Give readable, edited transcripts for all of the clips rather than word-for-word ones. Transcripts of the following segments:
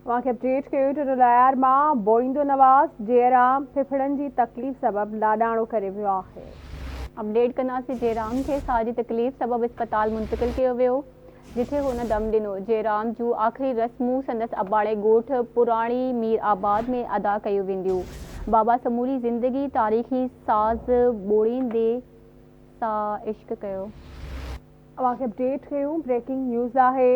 वहाँ अपडेट कयो त लायार मां बोईंदो नवाज़ जयराम फिफड़नि जी तकलीफ़ सबबि लाॾाणो करे वियो आहे। अपडेट कंदासीं। जयराम के साह जी तकलीफ़ सबबि अस्पताल मुंतकिल किया वियो, जिथे हुन दम ॾिनो। जयराम जूं आख़िरी रस्मूं संदसि अबाणे ॻोठ पुराणी मीर आबाद में अदा कयूं वेंदियूं। बाबा समूरी ज़िंदगी तारीख़ी साज़ ॿोड़ींदे सां इश्क कयो। वहाँ अपडेट कयूं ब्रेकिंग न्यूज़ आहे।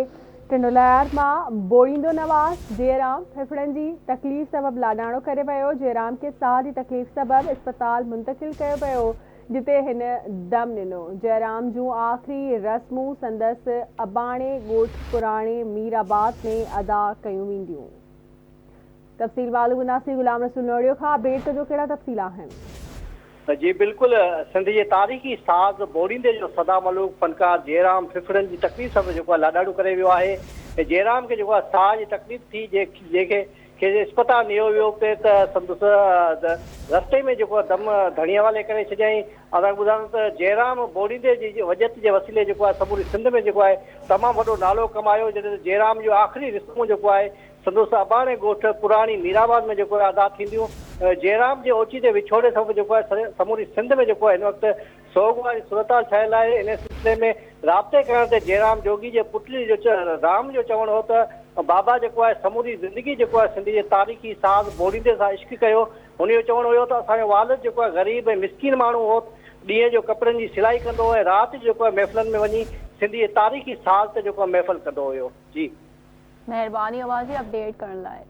टिंडोलायर मां बोईंदो नवाज़ जयराम फिफड़नि जी तकलीफ़ सबबि लाॾाणो करे वियो। जयराम के साह जी तकलीफ़ सबबि अस्पताल मुंतकिल कयो वियो, जिते हिन दम ॾिनो। जयराम जूं आख़िरी रस्मूं संदसि अबाणे ॻोठ पुराणे मीराबाद में अदा कयूं वेंदियूं। तफ़सील मालूम कंदासीं गुलाम रसूल नोड़ियो खां। अपडेट कजो कहिड़ा तफ़सील आहिनि। जी बिल्कुल, सिंध जे तारीख़ी साज़ बोड़ींदे जो सदा मलूक फनकार जयराम फिफड़नि जी तकलीफ़ सबबि जेको आहे लाॾाणो करे वियो आहे। जयराम खे जेको आहे साह जी तकलीफ़ थी, जंहिंखे अस्पताल नियो वियो पे त संदसि रस्ते में जेको आहे दम धणीअ वाले करे छॾियईं। असां ॿुधायूं त जयराम बोड़ींदे जी वजत जे वसीले जेको आहे समूरी सिंध में जेको आहे तमामु वॾो नालो कमायो, जॾहिं जयराम जो आख़िरी रिस्मूं जेको आहे संदसि अबाणे ॻोठ पुराणी मीराबाद में जेको आहे अदा थींदियूं। जयराम जे ओचिते विछोड़े सबबि जेको आहे समूरी सिंध में जेको आहे हिन वक़्तु सोग वारी सूरताल ठहियल आहे। इन सिलसिले में राब्ते करण ते जयराम जोगी जे पुटली जो राम जो चवणु हो त बाबा जेको आहे समूरी ज़िंदगी जेको आहे सिंध जे तारीख़ी साज़ बोड़ींदे सां इश्क कयो। हुन जो चवणु हुयो त असांजो वालिद जेको आहे ग़रीब ऐं मिसकीन माण्हू हो, ॾींहं जो कपिड़नि जी सिलाई कंदो हो ऐं राति जो जेको आहे महफ़िलनि में वञी सिंधी जे तारीख़ी साज़ ते जेको आहे महफ़िल कंदो हुयो। जी महिरबानी आवाज़ अपडेट करण लाइ।